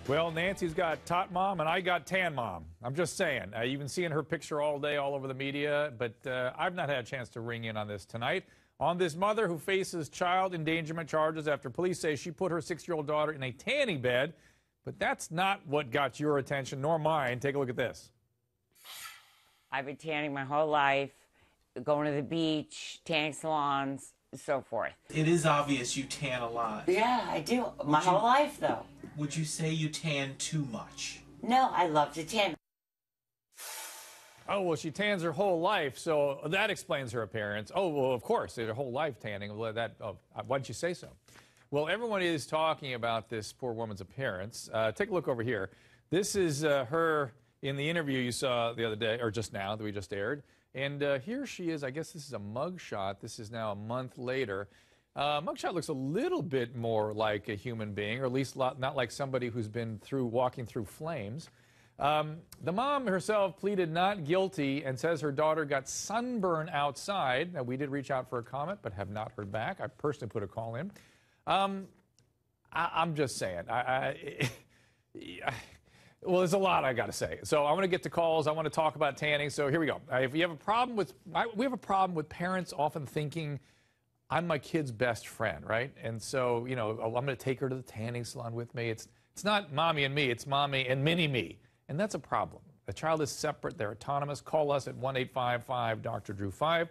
Well, Nancy's got tot mom and I got tan mom. I'm just saying. You've been seeing her picture all day all over the media, but I've not had a chance to ring in on this tonight. On this mother who faces child endangerment charges after police say she put her 6-year-old daughter in a tanning bed. But that's not what got your attention, nor mine. Take a look at this. I've been tanning my whole life, going to the beach, tanning salons, so forth. It is obvious you tan a lot. Yeah, I do. My whole life, though. Would you say you tan too much? No, I love to tan. Oh, well, she tans her whole life, so that explains her appearance. Oh, well, of course, her whole life tanning. Why'd you say so? Well, everyone is talking about this poor woman's appearance. Take a look over here. This is her in the interview you saw the other day, or just now, that we just aired. And here she is. I guess this is a mug shot. This is now a month later. Mugshot looks a little bit more like a human being, or at least not like somebody who's been walking through flames. The mom herself pleaded not guilty and says her daughter got sunburn outside. Now, we did reach out for a comment, but have not heard back. I personally put a call in. I'm just saying. Well, there's a lot I got to say. So I want to get to calls. I want to talk about tanning. So here we go. If you have a problem with, we have a problem with parents often thinking, I'm my kid's best friend, right? And so, you know, I'm going to take her to the tanning salon with me. It's not mommy and me, it's mommy and mini-me. And that's a problem. The child is separate, they're autonomous. Call us at 1-855-Dr. Drew 5.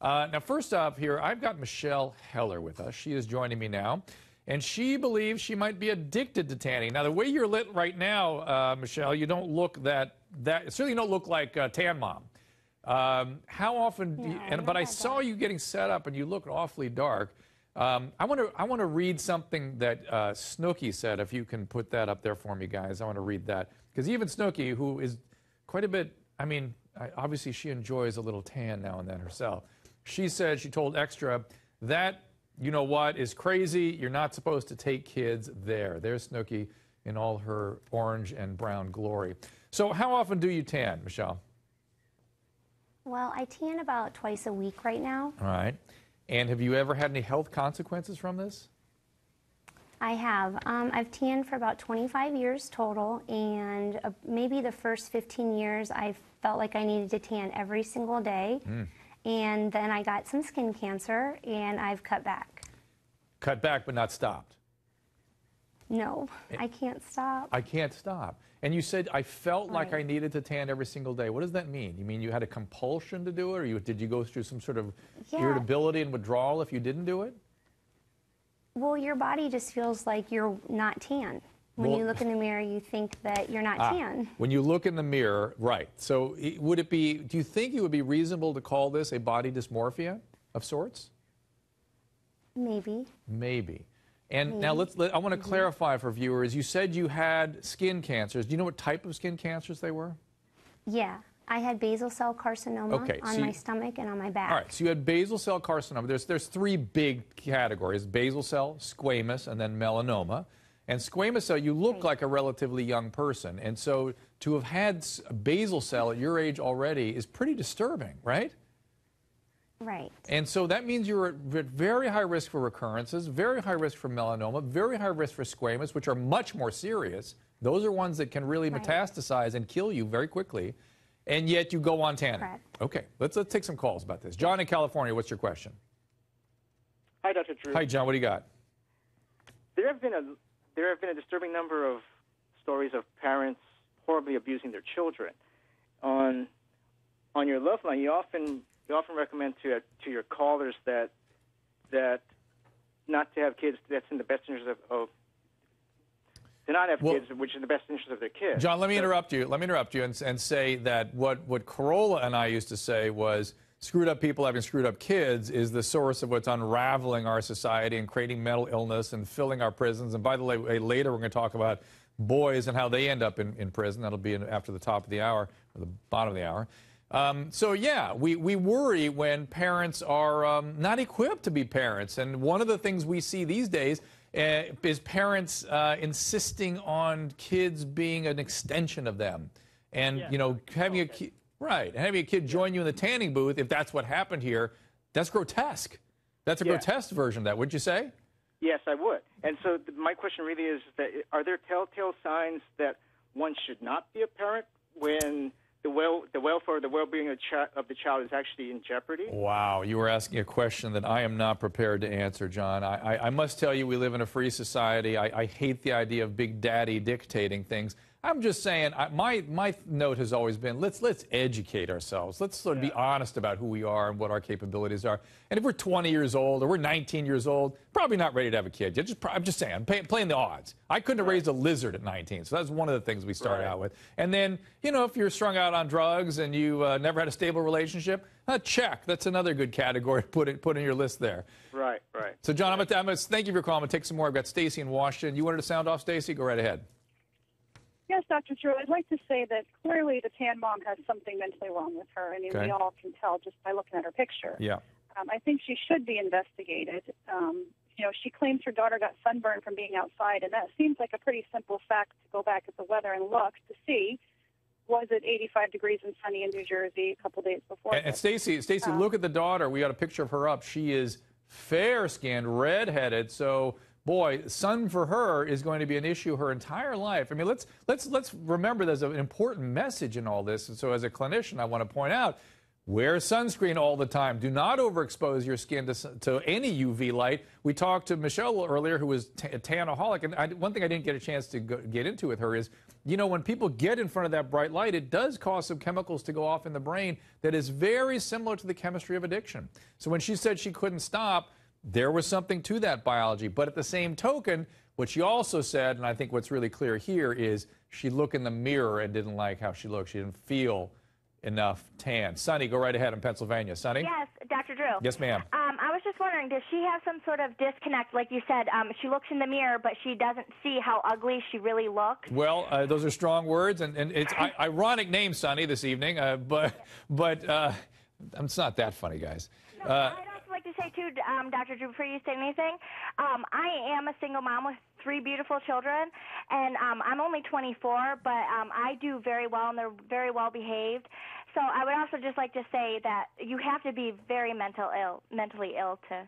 Now, first off here, I've got Michelle Heller with us. She is joining me now. And she believes she might be addicted to tanning. Now, the way you're lit right now, Michelle, you don't look certainly don't look like Tan Mom. How often do you, but I saw you getting set up and you look awfully dark. I want to read something that Snooki said, if you can put that up there for me, guys. I want to read that. Because even Snooki, who is quite a bit, I mean, obviously she enjoys a little tan now and then herself. She said, she told Extra, that, you know what, is crazy. You're not supposed to take kids there. There's Snooki in all her orange and brown glory. So how often do you tan, Michelle? Well, I tan about twice a week right now. All right. And have you ever had any health consequences from this? I have. I've tanned for about 25 years total, and maybe the first 15 years I felt like I needed to tan every single day. And then I got some skin cancer, and I've cut back. Cut back but not stopped? No, I can't stop. I can't stop. And you said, I felt like I needed to tan every single day. What does that mean? You mean you had a compulsion to do it, or did you go through some sort of irritability and withdrawal if you didn't do it? Well, your body just feels like you're not tan. When you look in the mirror, you think that you're not tan. When you look in the mirror, right. So would it be, do you think it would be reasonable to call this a body dysmorphia of sorts? Maybe. Maybe. And now I want to clarify for viewers. You said you had skin cancers. Do you know what type of skin cancers they were? Yeah. I had basal cell carcinoma on my stomach and on my back. All right, so you had basal cell carcinoma. There's three big categories: basal cell, squamous, and then melanoma. And squamous cell, you look like a relatively young person. And so to have had basal cell at your age already is pretty disturbing, right? Right. And so that means you're at very high risk for recurrences, very high risk for melanoma, very high risk for squamous, which are much more serious. Those are ones that can really metastasize and kill you very quickly. And yet you go on tanning. Correct. Okay, let's take some calls about this. John in California, what's your question? Hi, Dr. Drew. Hi, John. What do you got? There have been a disturbing number of stories of parents horribly abusing their children. On your love line, you often recommend to your callers that not to have kids. That's in the best interest of to not have kids, which is in the best interest of their kids. John, let me interrupt you. Let me interrupt you and say that what Corolla and I used to say was screwed up people having screwed up kids is the source of what's unraveling our society and creating mental illness and filling our prisons. And by the way, later we're going to talk about boys and how they end up in prison. That'll be after the top of the hour or the bottom of the hour. So, yeah, we worry when parents are not equipped to be parents. And one of the things we see these days is parents insisting on kids being an extension of them. And, you know, having a kid, and having a kid join you in the tanning booth, if that's what happened here, that's grotesque. That's a grotesque version of that, wouldn't you say? Yes, I would. And so my question really is that are there telltale signs that one should not be a parent when the welfare or the well-being of the child is actually in jeopardy? Wow, you were asking a question that I am not prepared to answer, John. I must tell you, we live in a free society. I hate the idea of Big Daddy dictating things. I'm just saying, my note has always been, let's educate ourselves. Let's sort of be honest about who we are and what our capabilities are. And if we're 20 years old or we're 19 years old, probably not ready to have a kid. I'm just saying, I'm playing the odds. I couldn't have raised a lizard at 19, so that's one of the things we start out with. And then, you know, if you're strung out on drugs and you never had a stable relationship, check. That's another good category to put in your list there. Right. So, John, I'm gonna thank you for your call. I'm going to take some more. I've got Stacy in Washington. You wanted to sound off, Stacy? Go right ahead. Yes, Dr. Drew, I'd like to say that clearly the tan mom has something mentally wrong with her. I mean, we all can tell just by looking at her picture. Yeah. I think she should be investigated. You know, she claims her daughter got sunburned from being outside, and that seems like a pretty simple fact to go back at the weather and look to see, was it 85 degrees and sunny in New Jersey a couple days before? And Stacy, look at the daughter. We got a picture of her up. She is fair-skinned, red-headed, so... Boy, sun for her is going to be an issue her entire life. I mean, let's remember there's an important message in all this. And so as a clinician, I want to point out, wear sunscreen all the time. Do not overexpose your skin to any UV light. We talked to Michelle earlier, who was a tanaholic, and one thing I didn't get a chance to get into with her is, you know, when people get in front of that bright light, it does cause some chemicals to go off in the brain that is very similar to the chemistry of addiction. So when she said she couldn't stop, there was something to that biology. But at the same token, what she also said, and I think what's really clear here, is she looked in the mirror and didn't like how she looked. She didn't feel enough tan. Sunny, go right ahead in Pennsylvania. Sunny? Yes, Dr. Drew. Yes, ma'am. I was just wondering, does she have some sort of disconnect? Like you said, she looks in the mirror, but she doesn't see how ugly she really looks. Well, those are strong words, and it's ironic name, Sunny, this evening, but it's not that funny, guys. I'd also like to say, too, Dr. Drew, before you say anything, I am a single mom with 3 beautiful children, and I'm only 24, but I do very well, and they're very well behaved. So I would also just like to say that you have to be very mentally ill to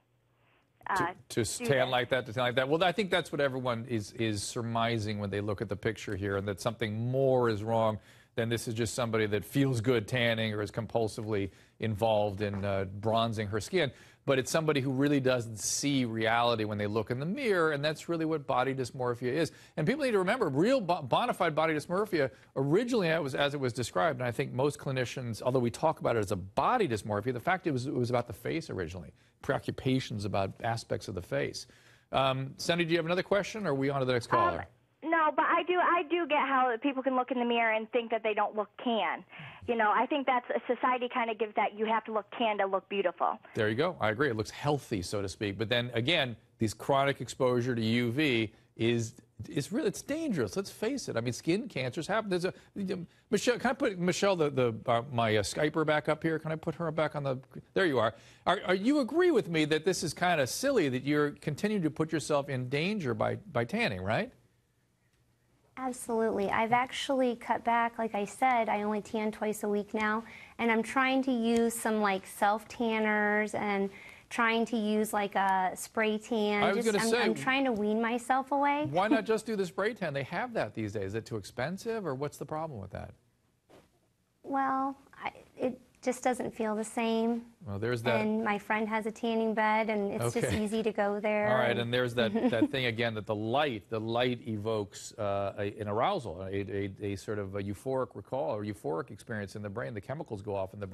tan like that, to tan like that. Well, I think that's what everyone is surmising when they look at the picture here, and that something more is wrong than this is just somebody that feels good tanning or is compulsively involved in bronzing her skin. But it's somebody who really doesn't see reality when they look in the mirror, and that's really what body dysmorphia is. And people need to remember, real bona fide body dysmorphia, originally as it was described, and I think most clinicians, although we talk about it as a body dysmorphia, the fact it was about the face originally, preoccupations about aspects of the face. Sandy, do you have another question, or are we on to the next caller? No, but I do get how people can look in the mirror and think that they don't look tan. You know, I think that's society kind of gives that you have to look tan to look beautiful. There you go. I agree. It looks healthy, so to speak. But then again, these chronic exposure to UV is really, it's dangerous. Let's face it. I mean, skin cancers happen. There's Michelle. Can I put Michelle my Skyper back up here? Can I put her back on the? There you are. You agree with me that this is kind of silly that you're continuing to put yourself in danger by tanning, right? Absolutely. I've actually cut back. Like I said, I only tan twice a week now, and I'm trying to use some like self-tanners and trying to use like a spray tan. I was going to say, I'm trying to wean myself away. Why not just do the spray tan? They have that these days. Is it too expensive, or what's the problem with that? Well, it just doesn't feel the same. Well, there's that. And my friend has a tanning bed, and it's just easy to go there. All right, and there's that thing again that the light evokes an arousal, a sort of a euphoric recall or euphoric experience in the brain. The chemicals go off in the brain.